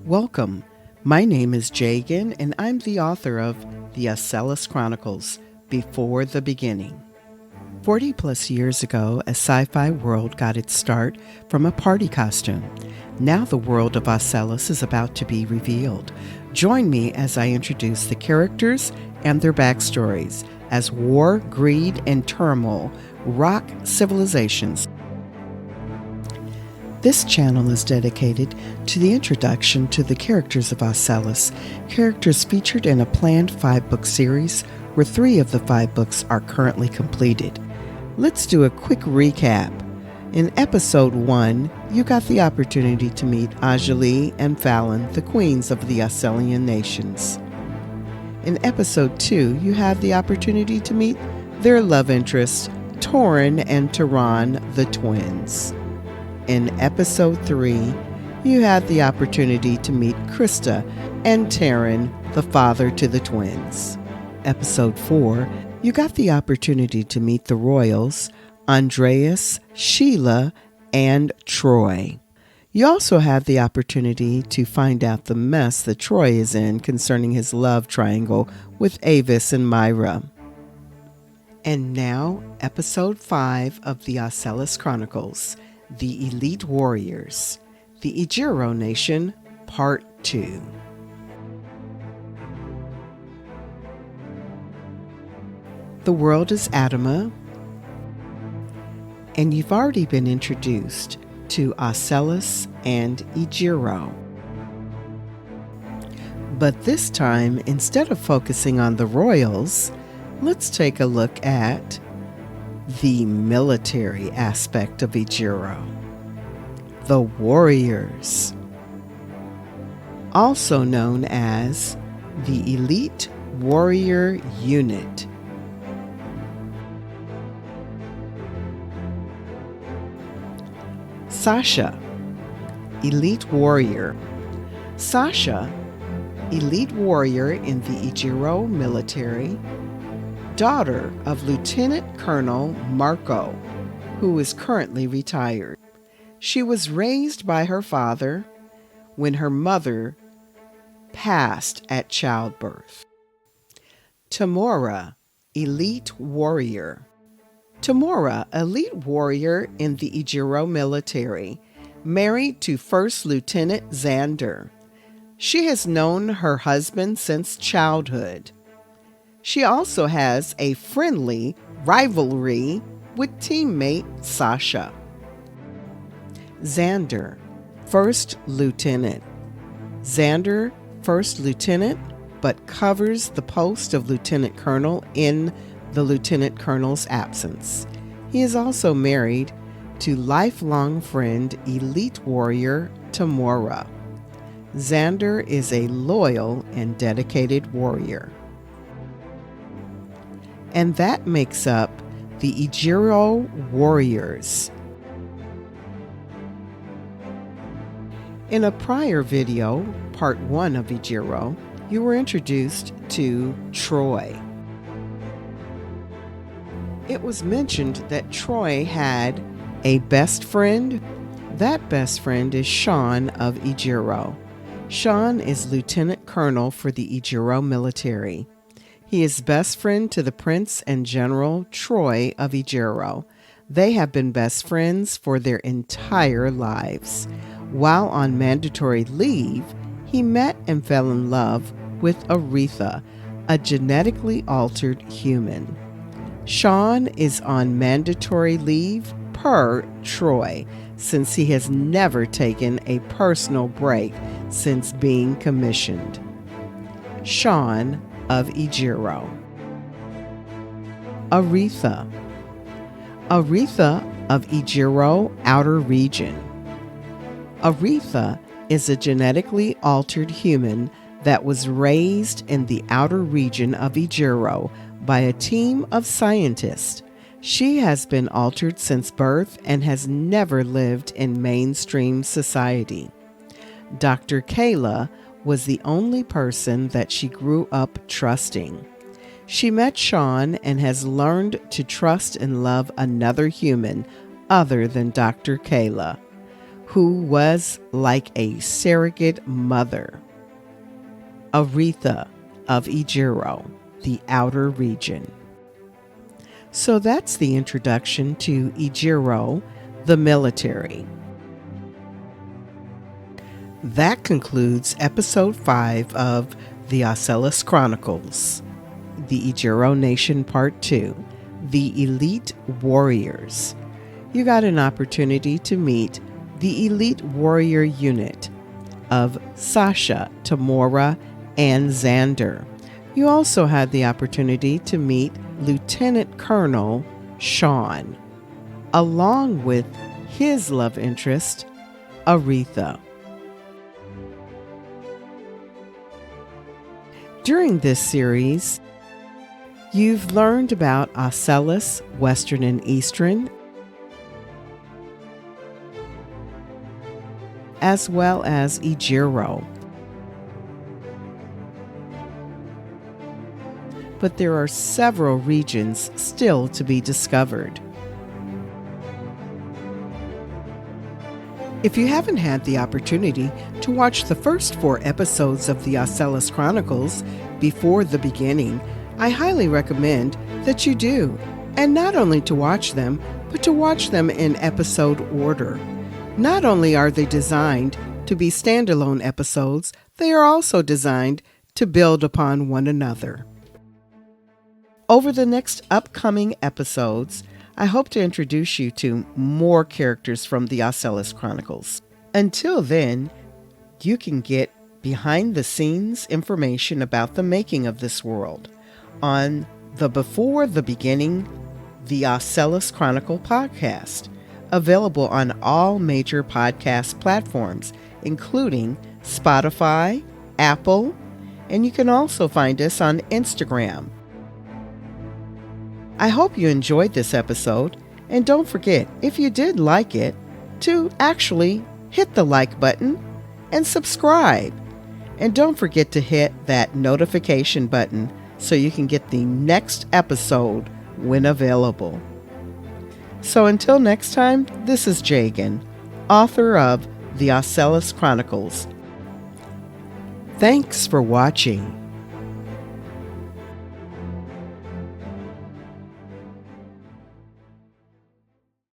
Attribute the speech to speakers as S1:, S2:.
S1: Welcome. My name is Jagan, and I'm the author of the Ocellus Chronicles, Before the Beginning. 40 plus years ago, a sci-fi world got its start from a party costume. Now the world of Ocellus is about to be revealed. Join me as I introduce the characters and their backstories as war, greed, and turmoil rock civilizations. This channel is dedicated to the introduction to the characters of Ocellus, characters featured in a planned 5-book series where 3 of the 5 books are currently completed. Let's do a quick recap. In episode 1, you got the opportunity to meet Ajali and Fallon, the queens of the Ocellus nations. In episode 2, you have the opportunity to meet their love interests, Torin and Tehran, the twins. In episode 3, you had the opportunity to meet Krista and Taryn, the father to the twins. Episode 4, you got the opportunity to meet the royals, Andreas, Sheila, and Troy. You also had the opportunity to find out the mess that Troy is in concerning his love triangle with Avis and Myra. And now, episode 5 of the Ocellus Chronicles, The Elite Warriors, the Egyro Nation, Part 2. The world is Adama, and you've already been introduced to Ocellus and Egyro. But this time, instead of focusing on the royals, let's take a look at the military aspect of Egyro. The warriors, also known as the Elite Warrior Unit. Sasha, Elite Warrior. Sasha, Elite Warrior in the Egyro military, daughter of Lieutenant Colonel Marco, who is currently retired. She was raised by her father when her mother passed at childbirth. Tamora, Elite Warrior. Tamora, Elite Warrior in the Egyro military, married to First Lieutenant Xander. She has known her husband since childhood. She also has a friendly rivalry with teammate Sasha. Xander, First Lieutenant. Xander, First Lieutenant, but covers the post of Lieutenant Colonel in the Lieutenant Colonel's absence. He is also married to lifelong friend Elite Warrior Tamora. Xander is a loyal and dedicated warrior. And that makes up the Egyro Warriors. In a prior video, part 1 of Egyro, you were introduced to Troy. It was mentioned that Troy had a best friend. That best friend is Sean of Egyro. Sean is Lieutenant Colonel for the Egyro military. He is best friend to the Prince and General Troy of Egyro. They have been best friends for their entire lives. While on mandatory leave, he met and fell in love with Aretha, a genetically altered human. Sean is on mandatory leave per Troy, since he has never taken a personal break since being commissioned. Sean of Egyro. Aretha. Aretha of Egyro Outer Region. Aretha is a genetically altered human that was raised in the outer region of Egyro by a team of scientists. She has been altered since birth and has never lived in mainstream society. Dr. Kayla was the only person that she grew up trusting. She met Sean and has learned to trust and love another human other than Dr. Kayla, who was like a surrogate mother, Aretha of Egyro, the outer region. So that's the introduction to Egyro, the military. That concludes episode 5 of the Ocellus Chronicles, the Egyro Nation Part 2, the Elite Warriors. You got an opportunity to meet the Elite Warrior unit of Sasha, Tamora, and Xander. You also had the opportunity to meet Lieutenant Colonel Sean, along with his love interest, Aretha. During this series, you've learned about Ocellus, Western and Eastern, as well as Egyro. But there are several regions still to be discovered. If you haven't had the opportunity to watch the first 4 episodes of the Ocellus Chronicles before the beginning, I highly recommend that you do. And not only to watch them, but to watch them in episode order. Not only are they designed to be standalone episodes, they are also designed to build upon one another. Over the next upcoming episodes, I hope to introduce you to more characters from the Ocellus Chronicles. Until then, you can get behind-the-scenes information about the making of this world on the Before the Beginning, the Ocellus Chronicle podcast, available on all major podcast platforms, including Spotify, Apple, and you can also find us on Instagram. I hope you enjoyed this episode, and don't forget, if you did like it, to actually hit the like button and subscribe. And don't forget to hit that notification button so you can get the next episode when available. So until next time, this is Jagan, author of the Ocellus Chronicles. Thanks for watching.